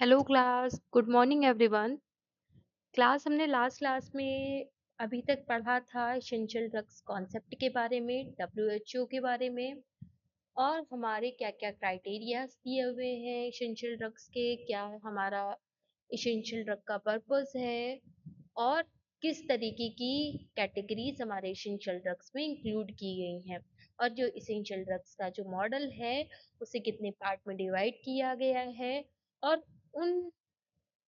Hello class, good morning everyone. Class हमने last class में अभी तक पढ़ा था एसेंशियल ड्रग्स कॉन्सेप्ट के बारे में, डब्ल्यूएचओ के बारे में और हमारे क्या क्या क्राइटेरियाज दिए हुए हैं एसेंशियल ड्रग्स के, क्या हमारा एसेंशियल ड्रग का पर्पस है और किस तरीके की कैटेगरीज हमारे एसेंशियल ड्रग्स में इंक्लूड की गई हैं और जो एसेंशियल ड्रग्स का जो मॉडल है उसे कितने पार्ट में डिवाइड किया गया है और उन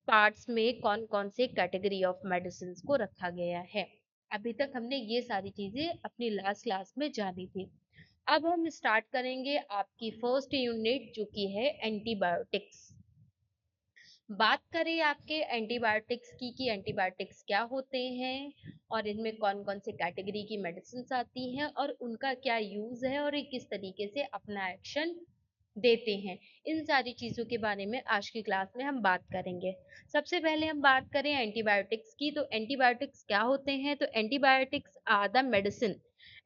पार्ट्स में कौन कौन से कैटेगरी ऑफ मेडिसिन को रखा गया है। अभी तक हमने ये सारी चीजें अपनी लास्ट क्लास में जानी थी। अब हम स्टार्ट करेंगे आपकी फर्स्ट यूनिट जो कि है एंटीबायोटिक्स। बात करें आपके एंटीबायोटिक्स की कि एंटीबायोटिक्स क्या होते हैं और इनमें कौन कौन से कैटेगरी की मेडिसिन आती हैं और उनका क्या यूज है और ये किस तरीके से अपना एक्शन देते हैं। इन सारी चीजों के बारे में आज की क्लास में हम बात करेंगे। सबसे पहले हम बात करें एंटीबायोटिक्स की, तो एंटीबायोटिक्स क्या होते हैं। तो antibiotics are the medicine.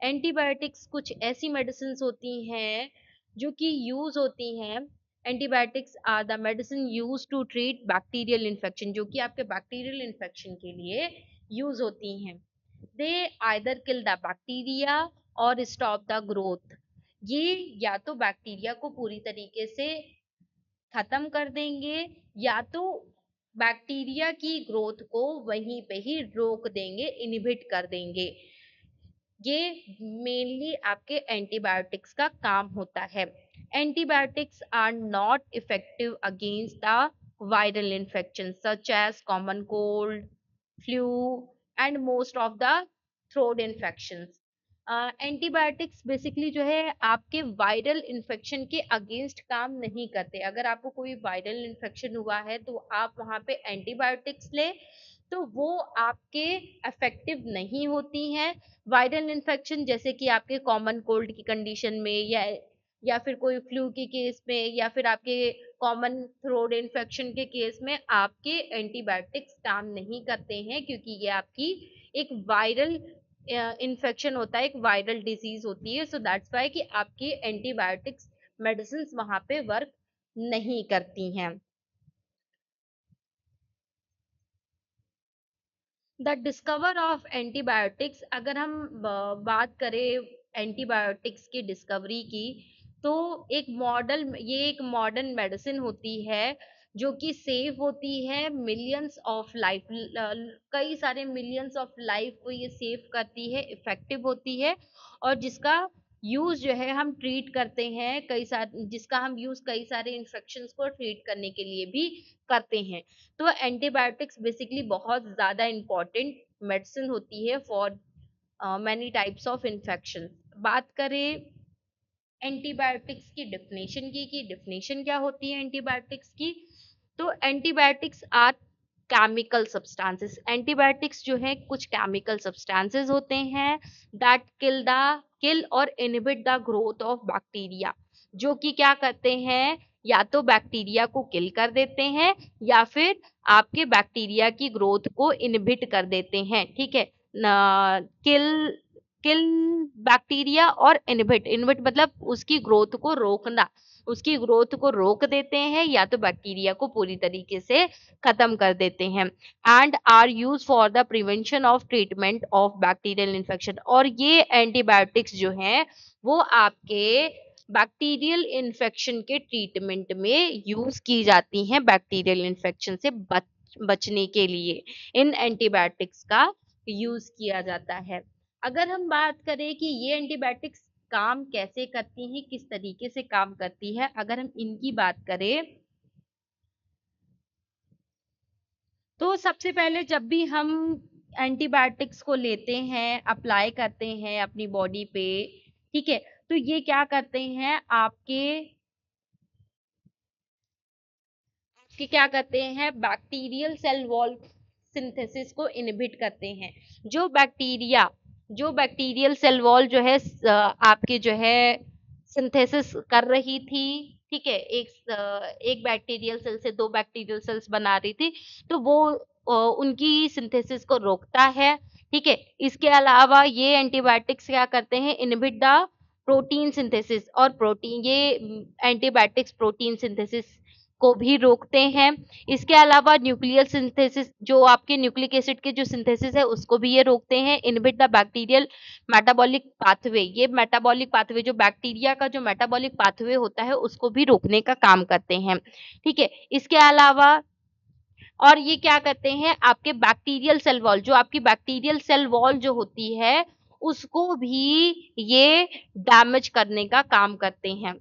Antibiotics कुछ ऐसी मेडिसिन होती हैं जो कि यूज होती हैं। Antibiotics are the medicine used to treat bacterial infection, जो कि आपके बैक्टीरियल इन्फेक्शन के लिए यूज होती हैं। दे आइदर किल द बैक्टीरिया और स्टॉप द ग्रोथ। ये या तो बैक्टीरिया को पूरी तरीके से खत्म कर देंगे या तो बैक्टीरिया की ग्रोथ को वहीं पे ही रोक देंगे, इनहिबिट कर देंगे। ये मेनली आपके एंटीबायोटिक्स का काम होता है। Antibiotics are not effective against the viral infection such as common cold, flu and most of the throat infections. Antibiotics basically जो है आपके वायरल इन्फेक्शन के अगेंस्ट काम नहीं करते। अगर आपको कोई वायरल इन्फेक्शन हुआ है तो आप वहां पे एंटीबायोटिक्स ले तो वो आपके इफेक्टिव नहीं होती हैं। वायरल इन्फेक्शन जैसे कि आपके कॉमन कोल्ड की कंडीशन में या फिर कोई फ्लू के केस में या फिर आपके कॉमन थ्रोट इन्फेक्शन के केस में आपके एंटीबायोटिक्स काम नहीं करते हैं, क्योंकि ये आपकी एक वायरल इन्फेक्शन होता है, एक वायरल डिजीज होती है। सो दैट्स वाई कि आपकी एंटीबायोटिक्स मेडिसिन वहां पे वर्क नहीं करती हैं। द डिस्कवर ऑफ एंटीबायोटिक्स, अगर हम बात करें एंटीबायोटिक्स की डिस्कवरी की, तो ये एक मॉडर्न मेडिसिन होती है जो कि सेव होती है मिलियंस ऑफ लाइफ, कई सारे मिलियंस ऑफ लाइफ को ये सेव करती है, इफेक्टिव होती है और जिसका यूज जो है हम ट्रीट करते हैं जिसका हम यूज कई सारे इन्फेक्शंस को ट्रीट करने के लिए भी करते हैं। तो एंटीबायोटिक्स बेसिकली बहुत ज़्यादा इम्पोर्टेंट मेडिसिन होती है for many types of infection. बात करें एंटीबायोटिक्स की डेफिनेशन की कि डेफिनेशन क्या होती है एंटीबायोटिक्स की, तो antibiotics are chemical substances. Antibiotics जो है कुछ केमिकल सब्सटेंसेस होते हैं दैट किल और inhibit the growth of bacteria, जो कि क्या करते हैं, या तो बैक्टीरिया को किल कर देते हैं या फिर आपके बैक्टीरिया की ग्रोथ को इनहिबिट कर देते हैं। ठीक है, किल किल बैक्टीरिया और इनहिबिट, इनहिबिट मतलब उसकी ग्रोथ को रोकना, उसकी ग्रोथ को रोक देते हैं या तो बैक्टीरिया को पूरी तरीके से खत्म कर देते हैं। And are used for the prevention of treatment of bacterial infection, और ये एंटीबायोटिक्स जो हैं वो आपके बैक्टीरियल इन्फेक्शन के ट्रीटमेंट में यूज की जाती हैं, बैक्टीरियल इन्फेक्शन से बचने के लिए इन एंटीबायोटिक्स का यूज किया जाता है। अगर हम बात करें कि ये एंटीबायोटिक्स काम कैसे करती हैं, किस तरीके से काम करती है, अगर हम इनकी बात करें तो सबसे पहले जब भी हम एंटीबायोटिक्स को लेते हैं, अप्लाई करते हैं अपनी बॉडी पे, ठीक है, तो ये क्या करते हैं आपके क्या करते हैं, बैक्टीरियल सेल वॉल सिंथेसिस को इनहिबिट करते हैं। जो बैक्टीरियल सेल वॉल जो है आपके जो है सिंथेसिस कर रही थी, ठीक है, एक बैक्टीरियल सेल से दो बैक्टीरियल सेल्स बना रही थी, तो वो उनकी सिंथेसिस को रोकता है। ठीक है, इसके अलावा ये एंटीबायोटिक्स क्या करते हैं, इनहिबिट द प्रोटीन सिंथेसिस, और प्रोटीन ये एंटीबायोटिक्स प्रोटीन सिंथेसिस को भी रोकते हैं। इसके अलावा न्यूक्लियर सिंथेसिस, जो आपके न्यूक्लिक एसिड के जो सिंथेसिस है उसको भी ये रोकते हैं। Inhibit the bacterial metabolic pathway, ये मेटाबॉलिक पाथवे जो बैक्टीरिया का जो मेटाबॉलिक पाथवे होता है उसको भी रोकने का काम करते हैं। ठीक है, इसके अलावा और ये क्या करते हैं, आपके बैक्टीरियल सेल वॉल, जो आपकी बैक्टीरियल सेल वॉल जो होती है उसको भी ये डैमेज करने का काम करते हैं।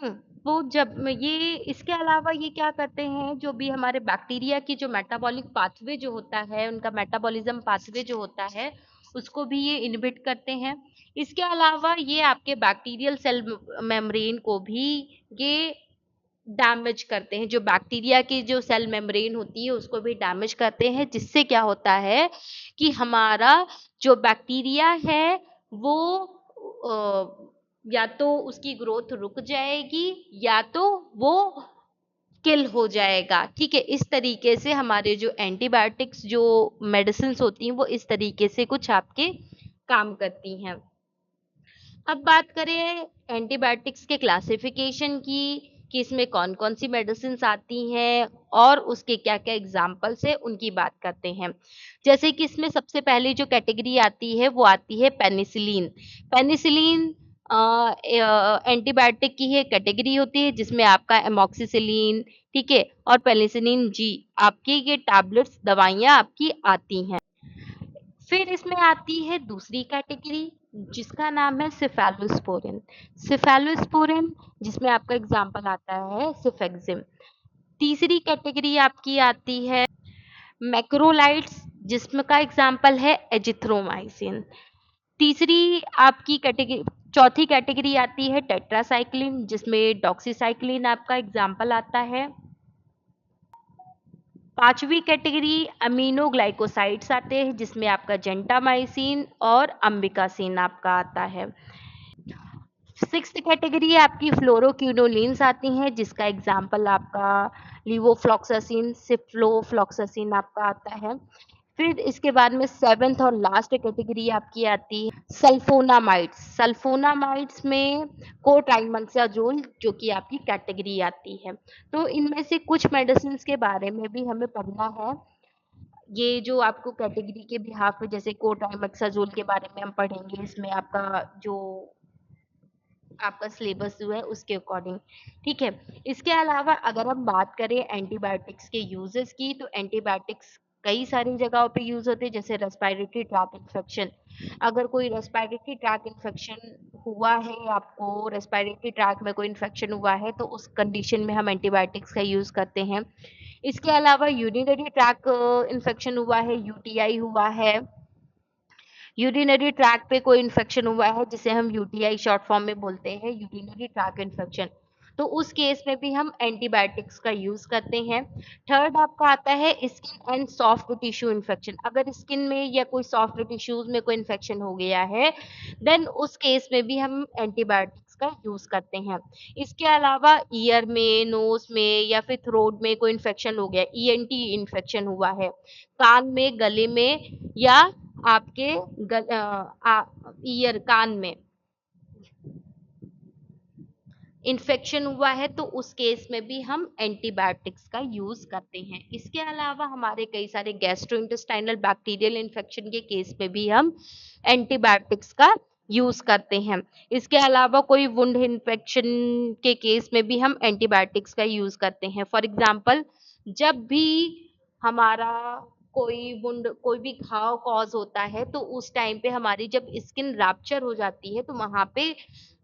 हुँ, वो जब ये इसके अलावा ये क्या करते हैं, जो भी हमारे बैक्टीरिया की जो मेटाबॉलिक पाथवे जो होता है, उनका मेटाबॉलिज़्म पाथवे जो होता है, उसको भी ये इनहिबिट करते हैं। इसके अलावा ये आपके बैक्टीरियल सेल मेम्ब्रेन को भी ये डैमेज करते हैं, जो बैक्टीरिया की जो सेल मेम्ब्रेन होती है उसको भी डैमेज करते हैं, जिससे क्या होता है कि हमारा जो बैक्टीरिया है वो या तो उसकी ग्रोथ रुक जाएगी या तो वो किल हो जाएगा। ठीक है, इस तरीके से हमारे जो एंटीबायोटिक्स जो मेडिसिन होती हैं वो इस तरीके से कुछ आपके काम करती हैं। अब बात करें एंटीबायोटिक्स के क्लासिफिकेशन की, कि इसमें कौन कौन सी मेडिसिन आती हैं और उसके क्या क्या एग्जाम्पल्स है, उनकी बात करते हैं। जैसे कि इसमें सबसे पहले जो कैटेगरी आती है वो आती है पेनिसिलिन। पेनिसिलिन एंटीबायोटिक की है कैटेगरी होती है, जिसमें आपका एमॉक्सिसिलिन, ठीक है, और पेनिसिलिन जी, आपकी ये टैबलेट्स दवाइयाँ आपकी आती हैं। फिर इसमें आती है दूसरी कैटेगरी, जिसका नाम है सिफेलोस्पोरिन। सिफेलोस्पोरिन, जिसमें आपका एग्जाम्पल आता है सिफेक्सिम। तीसरी कैटेगरी आपकी आती है मैक्रोलाइड्स, जिसमें का एग्जाम्पल है एजिथ्रोमाइसिन। तीसरी आपकी कैटेगरी चौथी कैटेगरी आती है टेट्रासाइक्लिन, जिसमें डॉक्सीसाइक्लिन आपका एग्जाम्पल आता है। पांचवी कैटेगरी अमीनोग्लाइकोसाइड्स आते हैं, जिसमें आपका जेंटामाइसिन और अम्बिकासिन आपका आता है। सिक्स्थ कैटेगरी आपकी फ्लोरोक्विनोलिन्स आती हैं, जिसका एग्जाम्पल आपका लिवोफ्लॉक्सासिन, सिफ्लोफ्लॉक्सासिन आपका आता है। फिर इसके बाद में सेवेंथ और लास्ट कैटेगरी आपकी आती है सल्फोनामाइड्स। सल्फोनामाइड्स में कोट्राइमोक्साजोल, जो कि आपकी कैटेगरी आती है। तो इनमें से कुछ मेडिसिन के बारे में भी हमें पढ़ना है। ये जो आपको कैटेगरी के बिहाफ पे, जैसे कोट्राइमोक्साजोल के बारे में हम पढ़ेंगे, इसमें आपका जो आपका सिलेबस जो है उसके अकॉर्डिंग। ठीक है, इसके अलावा अगर हम बात करें एंटीबायोटिक्स के यूजेस की, तो एंटीबायोटिक्स कई सारी जगहों पे यूज होते हैं, जैसे रेस्पिरेटरी ट्रैक इन्फेक्शन। अगर कोई रेस्पिरेटरी ट्रैक इन्फेक्शन हुआ है, आपको रेस्पिरेटरी ट्रैक में कोई इन्फेक्शन हुआ है, तो उस कंडीशन में हम एंटीबायोटिक्स का यूज करते हैं। इसके अलावा यूरिनरी ट्रैक इन्फेक्शन हुआ है, यूटीआई हुआ है, यूरिनरी ट्रैक पे कोई इन्फेक्शन हुआ है, जिसे हम यूटीआई शॉर्ट फॉर्म में बोलते हैं, यूरिनरी ट्रैक इन्फेक्शन, तो उस केस में भी हम एंटीबायोटिक्स का यूज करते हैं। थर्ड आपका आता है skin and soft tissue infection. अगर स्किन में या कोई सॉफ्ट टिश्यूज में कोई इन्फेक्शन हो गया है, देन उस केस में भी हम एंटीबायोटिक्स का यूज करते हैं। इसके अलावा ईयर में, नोज में या फिर थ्रोट में कोई इन्फेक्शन हो गया, ईएनटी इन्फेक्शन हुआ है, कान में, गले में, या आपके ईयर, कान में इन्फेक्शन हुआ है, तो उस केस में भी हम एंटीबायोटिक्स का यूज करते हैं। इसके अलावा हमारे कई सारे गैस्ट्रोइंटेस्टाइनल बैक्टीरियल इन्फेक्शन के केस में भी हम एंटीबायोटिक्स का यूज करते हैं। इसके अलावा कोई वुंड इन्फेक्शन के केस में भी हम एंटीबायोटिक्स का यूज करते हैं। फॉर एग्जाम्पल, जब भी हमारा कोई भी घाव कॉज होता है, तो उस टाइम पे हमारी जब स्किन रैप्चर हो जाती है, तो वहां पे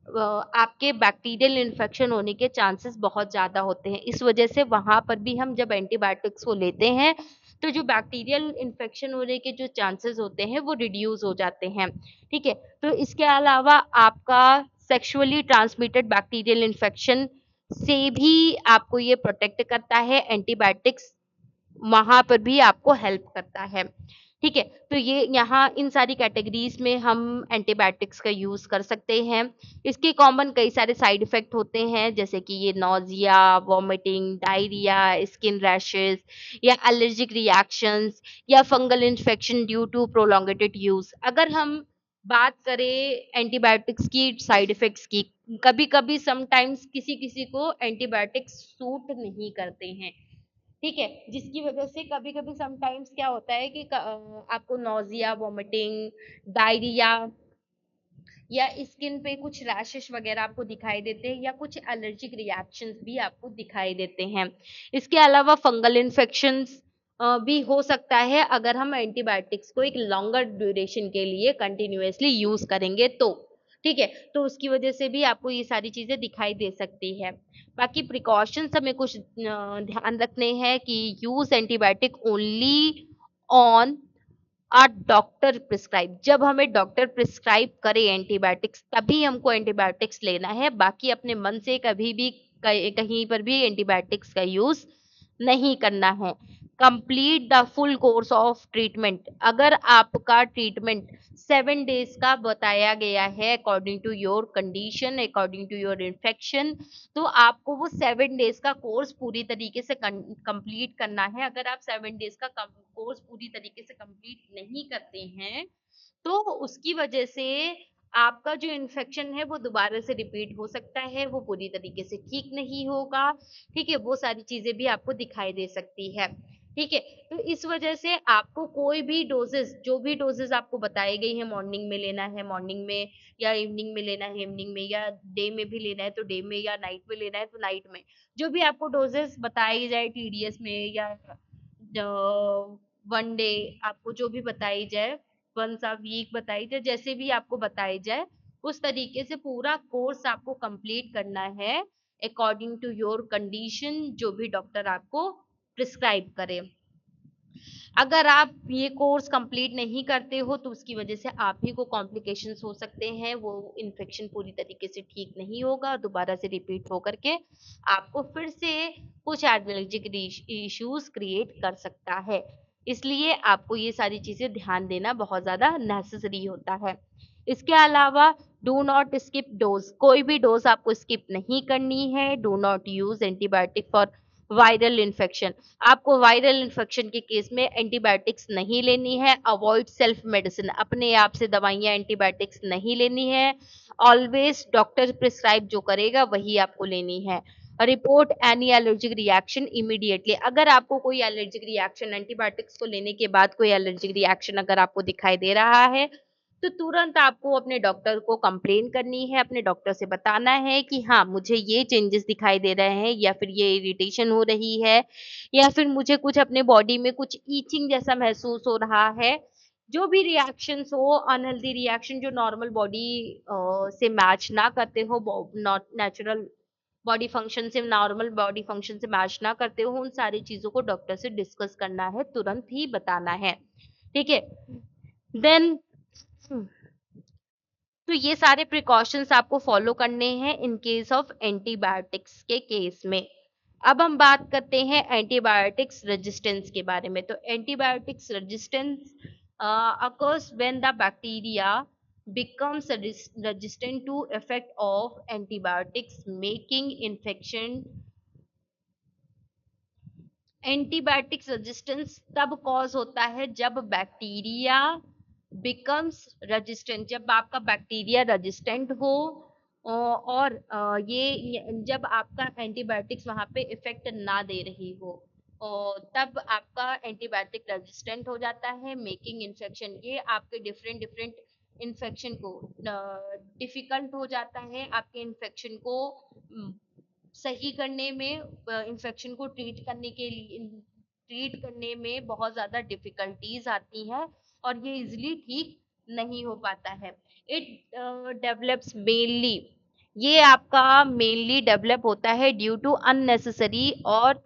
आपके बैक्टीरियल इन्फेक्शन होने के चांसेस बहुत ज़्यादा होते हैं। इस वजह से वहाँ पर भी हम जब एंटीबायोटिक्स को लेते हैं, तो जो बैक्टीरियल इन्फेक्शन होने के जो चांसेस होते हैं वो रिड्यूस हो जाते हैं। ठीक है, तो इसके अलावा आपका सेक्सुअली ट्रांसमिटेड बैक्टीरियल इन्फेक्शन से भी आपको ये प्रोटेक्ट करता है। एंटीबायोटिक्स वहाँ पर भी आपको हेल्प करता है। ठीक है, तो ये यहाँ इन सारी कैटेगरीज में हम एंटीबायोटिक्स का यूज कर सकते हैं। इसके कॉमन कई सारे साइड इफेक्ट होते हैं, जैसे कि ये nausea, vomiting, diarrhoea, skin rashes, या एलर्जिक रिएक्शंस, या fungal infection due to prolonged use. अगर हम बात करें एंटीबायोटिक्स की साइड इफेक्ट्स की, कभी कभी समटाइम्स किसी किसी को एंटीबायोटिक्स सूट नहीं करते हैं, ठीक है, जिसकी वजह से कभी कभी समटाइम्स क्या होता है कि आपको नोजिया, वोमिटिंग, डायरिया या स्किन पे कुछ रैशेस वगैरह आपको दिखाई देते हैं, या कुछ एलर्जिक रिएक्शंस भी आपको दिखाई देते हैं। इसके अलावा फंगल इन्फेक्शंस भी हो सकता है अगर हम एंटीबायोटिक्स को एक लॉन्गर ड्यूरेशन के लिए कंटिन्यूअसली यूज करेंगे तो, ठीक है, तो उसकी वजह से भी आपको ये सारी चीजें दिखाई दे सकती है। बाकी प्रिकॉशंस हमें कुछ ध्यान रखने हैं कि use antibiotic only on doctor prescribe, जब हमें डॉक्टर प्रिस्क्राइब करे एंटीबायोटिक्स तभी हमको एंटीबायोटिक्स लेना है, बाकी अपने मन से कभी भी कहीं पर भी एंटीबायोटिक्स का यूज नहीं करना है। Complete the full course of treatment, अगर आपका ट्रीटमेंट 7 डेज का बताया गया है according to your condition, according to your infection, तो आपको वो 7 डेज का कोर्स पूरी तरीके से कंप्लीट करना है। अगर आप 7 डेज का कोर्स पूरी तरीके से कंप्लीट नहीं करते हैं तो उसकी वजह से आपका जो इन्फेक्शन है वो दोबारा से रिपीट हो सकता है, वो पूरी तरीके से ठीक नहीं होगा, ठीक है, वो सारी चीजें भी आपको दिखाई दे सकती है, ठीक है। तो इस वजह से आपको कोई भी डोजेस, जो भी डोजेस आपको बताई गई है, मॉर्निंग में लेना है मॉर्निंग में, या इवनिंग में लेना है इवनिंग में, या डे में भी लेना है तो डे में, या नाइट में लेना है तो नाइट में, जो भी आपको डोजेस बताई जाए टीडीएस में, या 1 डे आपको जो भी बताई जाए, वंस अ वीक बताई जाए, जैसे भी आपको बताई जाए उस तरीके से पूरा कोर्स आपको कंप्लीट करना है अकॉर्डिंग टू योर कंडीशन, जो भी डॉक्टर आपको प्रिस्क्राइब करे। अगर आप ये कोर्स कंप्लीट नहीं करते हो तो उसकी वजह से आप ही को कॉम्प्लिकेशंस हो सकते हैं, वो इन्फेक्शन पूरी तरीके से ठीक नहीं होगा और दोबारा से रिपीट होकर के आपको फिर से कुछ एलर्जिक इश्यूज क्रिएट कर सकता है। इसलिए आपको ये सारी चीजें ध्यान देना बहुत ज्यादा नेसेसरी होता है। इसके अलावा डू नॉट स्किप डोज, कोई भी डोज आपको स्किप नहीं करनी है। Do not use antibiotic for viral infection, आपको वायरल इन्फेक्शन के केस में एंटीबायोटिक्स नहीं लेनी है। अवॉइड सेल्फ मेडिसिन, अपने आप से दवाइयाँ एंटीबायोटिक्स नहीं लेनी है। ऑलवेज डॉक्टर प्रिस्क्राइब जो करेगा वही आपको लेनी है। Report any allergic reaction immediately, अगर आपको कोई एलर्जिक रिएक्शन एंटीबायोटिक्स को लेने के बाद कोई एलर्जिक रिएक्शन अगर आपको दिखाई दे रहा है तो तुरंत आपको अपने डॉक्टर को कंप्लेन करनी है, अपने डॉक्टर से बताना है कि हाँ मुझे ये चेंजेस दिखाई दे रहे हैं, या फिर ये इरिटेशन हो रही है, या फिर मुझे कुछ अपने बॉडी में कुछ ईचिंग जैसा महसूस हो रहा है। जो भी रिएक्शंस हो, अनहेल्दी रिएक्शन जो नॉर्मल बॉडी से मैच ना करते हो, नॉट नेचुरल बॉडी फंक्शन से, नॉर्मल बॉडी फंक्शन से मैच ना करते हो, उन सारी चीजों को डॉक्टर से डिस्कस करना है, तुरंत ही बताना है, ठीक है। देन तो ये सारे प्रिकॉशंस आपको फॉलो करने हैं इन केस ऑफ एंटीबायोटिक्स के केस में। अब हम बात करते हैं एंटीबायोटिक्स रेजिस्टेंस के बारे में। तो antibiotics resistance occurs when the bacteria becomes resistant to effect of antibiotics, making infection। Antibiotics resistance तब कॉज होता है जब बैक्टीरिया बिकम्स रेजिस्टेंट, जब आपका बैक्टीरिया रेजिस्टेंट हो और जब आपका एंटीबायोटिक्स वहां पे इफेक्ट ना दे रही हो, और तब आपका एंटीबायोटिक रेजिस्टेंट हो जाता है, मेकिंग इन्फेक्शन, ये आपके डिफरेंट डिफरेंट इन्फेक्शन को डिफिकल्ट हो जाता है, आपके इन्फेक्शन को सही करने में, इन्फेक्शन को ट्रीट करने में बहुत ज्यादा डिफिकल्टीज आती हैं और ये इजिली ठीक नहीं हो पाता है। इट डेवलप्स मेनली, ये आपका मेनली डेवलप होता है ड्यू टू अननेसेसरी और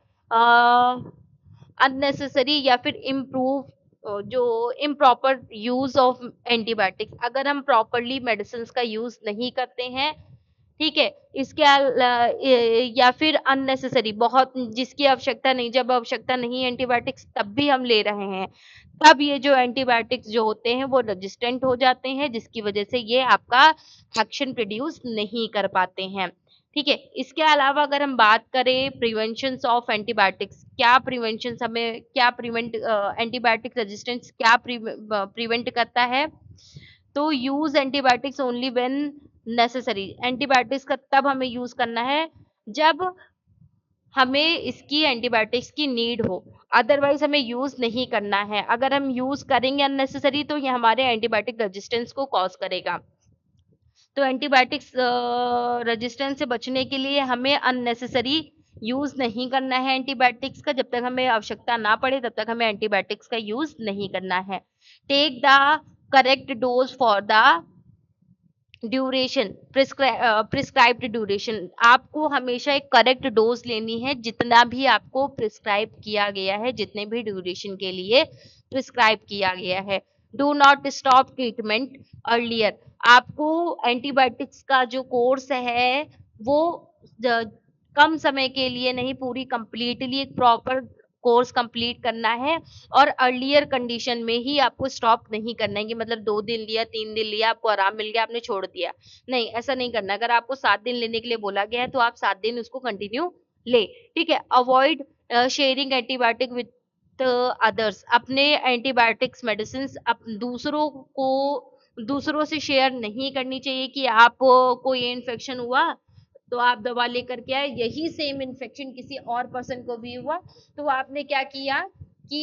अननेसेसरी या फिर इम्प्रूव जो इम्प्रॉपर यूज ऑफ एंटीबायोटिक्स, अगर हम प्रॉपरली मेडिसिन का यूज नहीं करते हैं, ठीक है, या फिर अननेसेसरी, बहुत जिसकी आवश्यकता नहीं, जब आवश्यकता नहीं एंटीबायोटिक्स तब भी हम ले रहे हैं, तब ये जो एंटीबायोटिक्स जो होते हैं वो रेजिस्टेंट हो जाते हैं, जिसकी वजह से ये आपका एक्शन प्रोड्यूस नहीं कर पाते हैं, ठीक है। इसके अलावा अगर हम बात करें प्रिवेंशन ऑफ एंटीबायोटिक्स, क्या प्रिवेंशन हमें क्या प्रिवेंट एंटीबायोटिक रेजिस्टेंस क्या प्रिवेंट करता है, तो use antibiotics only when necessary. Antibiotics का तब हमें यूज करना है जब हमें इसकी एंटीबायोटिक्स की नीड हो, अदरवाइज हमें यूज नहीं करना है। अगर हम यूज करेंगे अननेसेसरी तो ये हमारे एंटीबायोटिक रेजिस्टेंस को कॉज करेगा। तो एंटीबायोटिक्स रेजिस्टेंस से बचने के लिए हमें अननेसेसरी यूज नहीं करना है एंटीबायोटिक्स का। जब तक हमें आवश्यकता ना पड़े तब तक हमें एंटीबायोटिक्स का यूज नहीं करना है। Take the correct dose for the duration, prescribed duration. आपको हमेशा एक करेक्ट डोज लेनी है, जितना भी आपको प्रिस्क्राइब किया गया है, जितने भी ड्यूरेशन के लिए प्रिस्क्राइब किया गया है। Do not stop treatment earlier. आपको एंटीबायोटिक्स का जो कोर्स है वो कम समय के लिए नहीं, पूरी कंप्लीटली एक प्रॉपर कोर्स कंप्लीट करना है। और अर्लियर कंडीशन में ही आपको स्टॉप नहीं करना है कि मतलब 2 दिन लिया, 3 दिन लिया, आपको आराम मिल गया, आपने छोड़ दिया। नहीं, ऐसा नहीं करना। अगर आपको 7 दिन लेने के लिए बोला गया है तो आप 7 दिन उसको कंटिन्यू ले। ठीक है। Avoid sharing antibiotic with others. अपने एंटीबायोटिक्स मेडिसिन दूसरों से शेयर नहीं करनी चाहिए कि आपको ये इन्फेक्शन हुआ तो आप दवा लेकर के आए, यही सेम इन्फेक्शन किसी और पर्सन को भी हुआ तो आपने क्या किया कि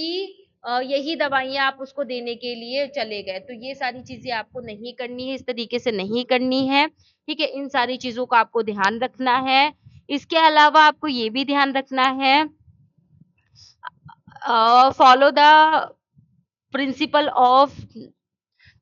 यही दवाइयां आप उसको देने के लिए चले गए। तो ये सारी चीजें आपको नहीं करनी है, इस तरीके से नहीं करनी है। ठीक है। इन सारी चीजों का आपको ध्यान रखना है। इसके अलावा आपको ये भी ध्यान रखना है, फॉलो द प्रिंसिपल ऑफ।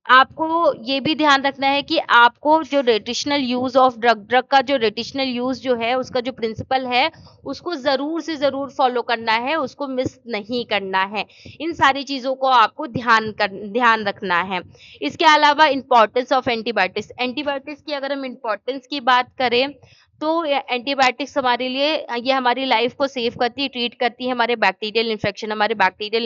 आपको ये भी ध्यान रखना है कि आपको जो रेटिशनल यूज ऑफ ड्रग का जो रेटिशनल यूज जो है उसका जो प्रिंसिपल है उसको जरूर से जरूर फॉलो करना है, उसको मिस नहीं करना है। इन सारी चीजों को आपको ध्यान रखना है। इसके अलावा इंपॉर्टेंस ऑफ एंटीबायोटिक्स। एंटीबायोटिक्स की अगर हम इंपॉर्टेंस की बात करें तो एंटीबायोटिक्स हमारे लिए, ये हमारी लाइफ को सेव करती है, ट्रीट करती है हमारे बैक्टीरियल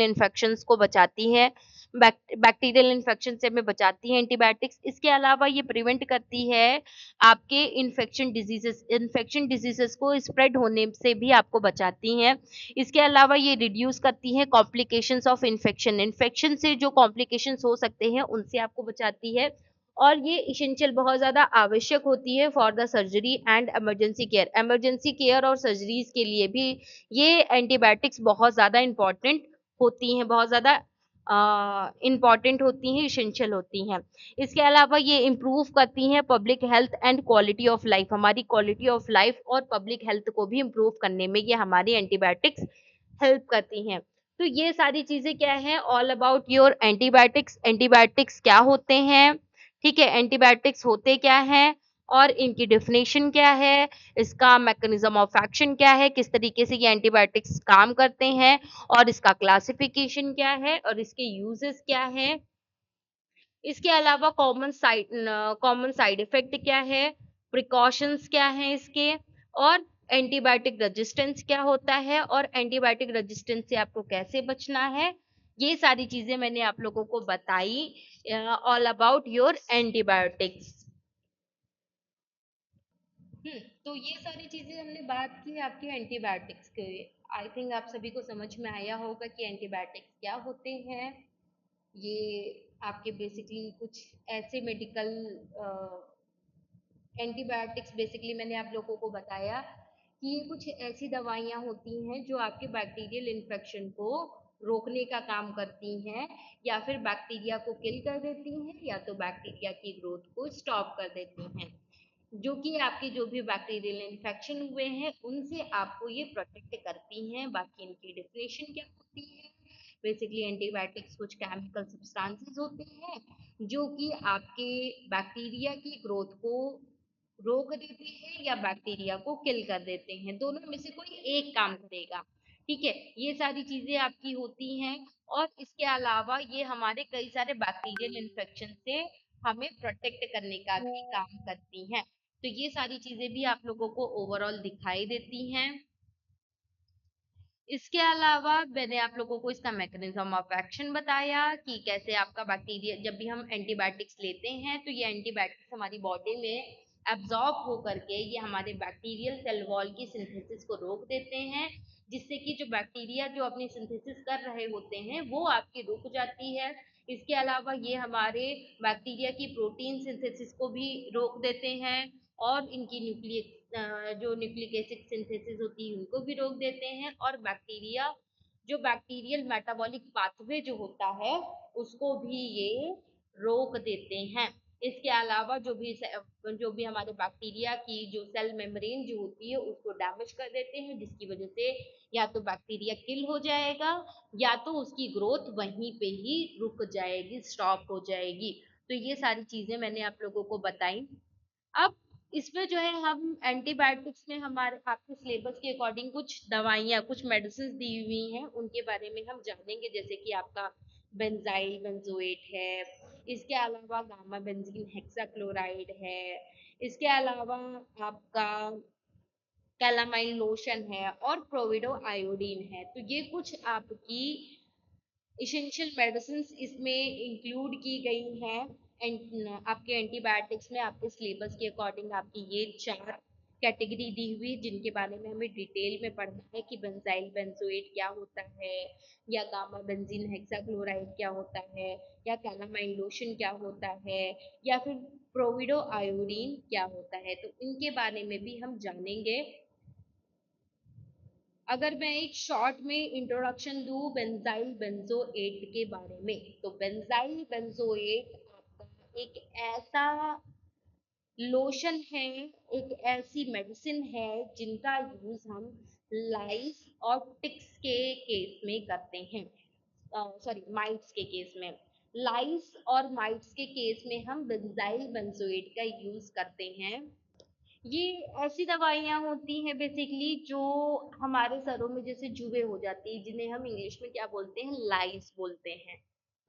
इन्फेक्शंस को बचाती है। बैक्टीरियल इन्फेक्शन से हमें बचाती है एंटीबायोटिक्स। इसके अलावा ये प्रिवेंट करती है आपके इन्फेक्शन डिजीजेस को स्प्रेड होने से भी आपको बचाती हैं। इसके अलावा ये रिड्यूस करती है कॉम्प्लिकेशंस ऑफ इन्फेक्शन। इन्फेक्शन से जो कॉम्प्लिकेशंस हो सकते हैं उनसे आपको बचाती है। और ये इसेंशियल, बहुत ज्यादा आवश्यक होती है for the surgery and emergency care और सर्जरीज के लिए भी ये एंटीबायोटिक्स बहुत ज्यादा इंपॉर्टेंट होती हैं, बहुत ज्यादा इम्पॉर्टेंट होती हैं, इसेंशियल होती हैं। इसके अलावा ये इम्प्रूव करती हैं public health and quality of life. हमारी क्वालिटी ऑफ लाइफ और पब्लिक हेल्थ को भी इम्प्रूव करने में ये हमारी एंटीबायोटिक्स हेल्प करती हैं। तो ये सारी चीजें क्या है, all about your antibiotics. Antibiotics क्या होते हैं, ठीक है, एंटीबायोटिक्स होते क्या हैं और इनकी डेफिनेशन क्या है, इसका मैकेनिज्म ऑफ एक्शन क्या है, किस तरीके से ये एंटीबायोटिक्स काम करते हैं और इसका क्लासिफिकेशन क्या है और इसके यूजेस क्या है। इसके अलावा कॉमन साइड इफेक्ट क्या है, प्रिकॉशंस क्या है इसके, और एंटीबायोटिक रेजिस्टेंस क्या होता है और एंटीबायोटिक रेजिस्टेंस से आपको कैसे बचना है। ये सारी चीजें मैंने आप लोगों को बताई, ऑल अबाउट योर एंटीबायोटिक्स। तो ये सारी चीजें हमने बात की आपके एंटीबायोटिक्स के। आई थिंक आप सभी को समझ में आया होगा कि एंटीबायोटिक्स क्या होते हैं। ये आपके बेसिकली कुछ ऐसे मेडिकल एंटीबायोटिक्स, बेसिकली मैंने आप लोगों को बताया कि ये कुछ ऐसी दवाइयाँ होती हैं जो आपके बैक्टीरियल इन्फेक्शन को रोकने का काम करती हैं, या फिर बैक्टीरिया को किल कर देती हैं, या तो बैक्टीरिया की ग्रोथ को स्टॉप कर देती हैं। जो कि आपके जो भी बैक्टीरियल इन्फेक्शन हुए हैं उनसे आपको ये प्रोटेक्ट करती हैं। बाकी इनकी डेफिनेशन क्या होती है, बेसिकली एंटीबायोटिक्स कुछ केमिकल सब्सटेंसेस होते हैं जो कि आपके बैक्टीरिया की ग्रोथ को रोक देते हैं या बैक्टीरिया को किल कर देते हैं, दोनों में से कोई एक काम करेगा। ठीक है। ये सारी चीजें आपकी होती हैं। और इसके अलावा ये हमारे कई सारे बैक्टीरियल इन्फेक्शन से हमें प्रोटेक्ट करने का भी काम करती हैं। तो ये सारी चीजें भी आप लोगों को ओवरऑल दिखाई देती हैं। इसके अलावा मैंने आप लोगों को इसका मैकेनिज्म ऑफ एक्शन बताया कि कैसे आपका बैक्टीरिया, जब भी हम एंटीबायोटिक्स लेते हैं तो ये एंटीबायोटिक्स हमारी बॉडी में एब्जॉर्ब हो करके ये हमारे बैक्टीरियल सेल वॉल की सिंथेसिस को रोक देते हैं, जिससे कि जो बैक्टीरिया जो अपनी सिंथेसिस कर रहे होते हैं वो आपकी रुक जाती है। इसके अलावा ये हमारे बैक्टीरिया की प्रोटीन सिंथेसिस को भी रोक देते हैं और इनकी न्यूक्लिक जो न्यूक्लिक एसिड सिंथेसिस होती है उनको भी रोक देते हैं, और बैक्टीरिया जो बैक्टीरियल मेटाबॉलिक पाथवे जो होता है उसको भी ये रोक देते हैं। इसके अलावा जो भी हमारे बैक्टीरिया की जो सेल मेम्ब्रेन जो होती है उसको डैमेज कर देते हैं, जिसकी वजह से या तो बैक्टीरिया किल हो जाएगा या तो उसकी ग्रोथ वहीं पे ही रुक जाएगी, स्टॉप हो जाएगी। तो ये सारी चीजें मैंने आप लोगों को बताई। अब इसमें जो है हम एंटीबायोटिक्स में हमारे आपके सिलेबस के अकॉर्डिंग कुछ दवाइयाँ कुछ मेडिसिन दी हुई हैं उनके बारे में हम जानेंगे, जैसे कि आपका बेंजाइल बेंजोएट है, इसके अलावा गामा बेंजीन हेक्साक्लोराइड है, इसके अलावा आपका कैलामाइन लोशन है और प्रोविडो आयोडीन है। तो ये कुछ आपकी इसेंशियल मेडिसिन इसमें इंक्लूड की गई हैं। आपके एंटीबायोटिक्स में आपके सिलेबस के अकॉर्डिंग आपकी ये 4 कैटेगरी दी हुई जिनके बारे में हमें डिटेल में पढ़ना है कि बेंजाइल बेंजोएट क्या होता है, या गामा बेंजीन हेक्साक्लोराइड क्या होता है, या कैलामाइन लोशन क्या होता है, या फिर प्रोविडो आयोडीन क्या होता है। तो इनके बारे में भी हम जानेंगे। अगर मैं एक शॉर्ट में इंट्रोडक्शन दूं बेंजाइल बेंजोएट के बारे में, तो बेंजाइल बेंजोएट आपका एक ऐसा लोशन है, एक ऐसी मेडिसिन है जिनका यूज हम लाइस और टिक्स के केस में करते हैं, सॉरी माइट्स के केस में। लाइस और माइट्स के केस में हम बेंजाइल बेंजोएट का यूज करते हैं। ये ऐसी दवाइयाँ होती हैं बेसिकली जो हमारे सरों में जैसे जुए हो जाती है, जिन्हें हम इंग्लिश में क्या बोलते हैं, लाइस बोलते हैं।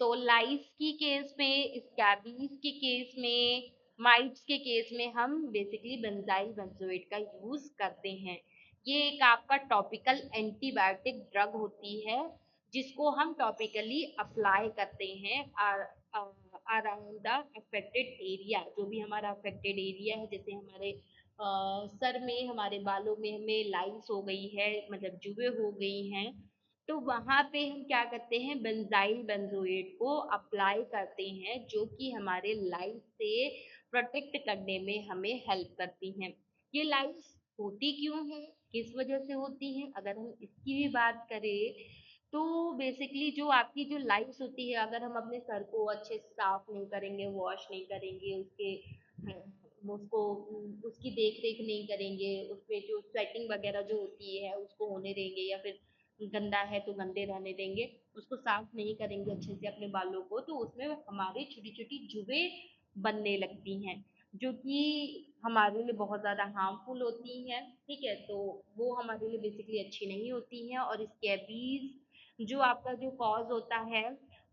तो लाइस की केस में, स्कैबीज के केस में, माइट्स के केस में हम बेसिकली बेंजाइल बेंजोएट का यूज करते हैं। ये एक आपका टॉपिकल एंटीबायोटिक ड्रग होती है जिसको हम टॉपिकली अप्लाई करते हैं अराउंड द अफेक्टेड एरिया। जो भी हमारा अफेक्टेड एरिया है, जैसे हमारे सर में, हमारे बालों में हमें लाइंस हो गई है, मतलब जुए हो गई हैं, तो वहां पे हम क्या करते हैं, बेंजाइल बेंजोएट को अप्लाई करते हैं, जो कि हमारे लाइफ से प्रोटेक्ट करने में हमें हेल्प करती हैं। ये लाइंस होती क्यों है, किस वजह से होती हैं, अगर हम इसकी भी बात करें तो बेसिकली जो आपकी जो लाइंस होती है, अगर हम अपने सर को अच्छे से साफ नहीं करेंगे, वॉश नहीं करेंगे, उसको उसकी देख रेख नहीं करेंगे, उसमें जो स्वेटिंग वगैरह जो होती है उसको होने देंगे, या फिर गंदा है तो गंदे रहने देंगे, उसको साफ नहीं करेंगे अच्छे से अपने बालों को, तो उसमें हमारी छोटी छोटी जुबें बनने लगती हैं, जो कि हमारे लिए बहुत ज़्यादा हार्मफुल होती हैं। ठीक है, तो वो हमारे लिए बेसिकली अच्छी नहीं होती हैं। और स्कैबीज जो आपका जो कॉज होता है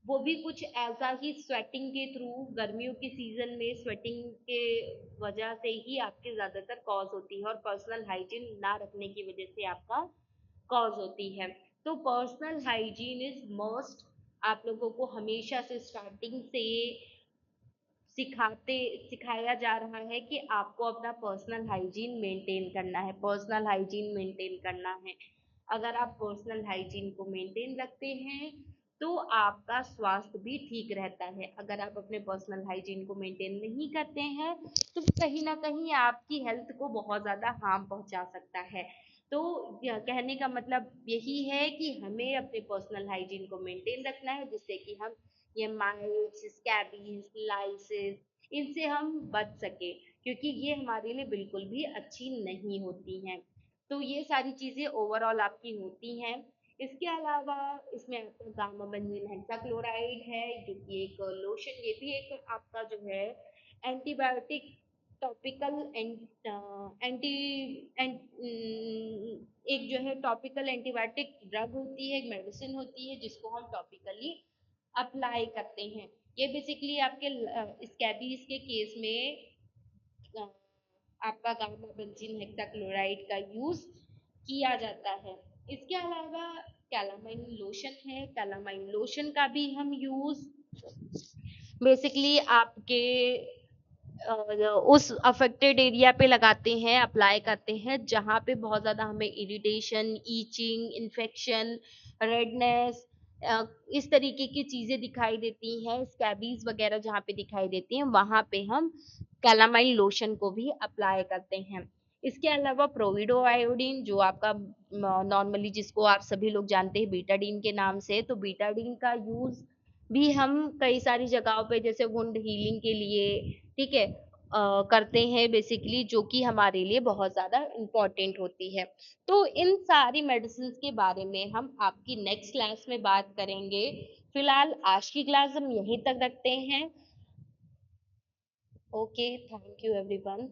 वो भी कुछ ऐसा ही स्वेटिंग के थ्रू, गर्मियों के सीजन में स्वेटिंग के वजह से ही आपके ज्यादातर कॉज होती है, और पर्सनल हाइजीन ना रखने की वजह से आपका कॉज होती है। तो पर्सनल हाइजीन इज मस्ट। आप लोगों को हमेशा से स्टार्टिंग से सिखाते सिखाया जा रहा है कि आपको अपना पर्सनल हाइजीन मेंटेन करना है, पर्सनल हाइजीन मेंटेन करना है। अगर आप पर्सनल हाइजीन को मेंटेन रखते हैं तो आपका स्वास्थ्य भी ठीक रहता है। अगर आप अपने पर्सनल हाइजीन को मेंटेन नहीं करते हैं तो कहीं ना कहीं आपकी हेल्थ को बहुत ज़्यादा हार्म पहुंचा सकता है। तो कहने का मतलब यही है कि हमें अपने पर्सनल हाइजीन को मेंटेन रखना है, जिससे कि हम ये माइट्स, स्कैबीज, लाइसिस, इनसे हम बच सके, क्योंकि ये हमारे लिए बिल्कुल भी अच्छी नहीं होती हैं। तो ये सारी चीजें ओवरऑल आपकी होती हैं। इसके अलावा इसमें आपका गामा बेंजीन हेक्साक्लोराइड है, जो कि एक लोशन, ये भी एक आपका जो है एंटीबायोटिक टॉपिकल एंटी एक जो है टॉपिकल एंटीबायोटिक ड्रग होती है, एक मेडिसिन होती है जिसको हम टॉपिकली अप्लाई करते हैं। ये बेसिकली आपके स्कैबीज के केस में अ, आपका गामा बेंजीन हेक्साक्लोराइड का यूज किया जाता है। इसके अलावा कैलामाइन लोशन है, कैलामाइन लोशन का भी हम यूज बेसिकली आपके उस अफेक्टेड एरिया पे लगाते हैं, अप्लाई करते हैं जहाँ पे बहुत ज़्यादा हमें इरिटेशन, ईचिंग, इन्फेक्शन, रेडनेस, इस तरीके की चीजें दिखाई देती हैं, स्कैबीज वगैरह जहाँ पे दिखाई देती हैं वहां पे हम कैलामाइन लोशन को भी अप्लाई करते हैं। इसके अलावा प्रोविडो आयोडीन जो आपका नॉर्मली जिसको आप सभी लोग जानते हैं बीटाडीन के नाम से, तो बीटाडीन का यूज भी हम कई सारी जगहों पे जैसे वुंड हीलिंग के लिए, ठीक है, करते हैं बेसिकली, जो कि हमारे लिए बहुत ज़्यादा इम्पोर्टेंट होती है। तो इन सारी मेडिसिन्स के बारे में हम आपकी नेक्स्ट क्लास में बात करेंगे। फिलहाल आज की क्लास हम यहीं तक रखते हैं। Okay, thank you everyone.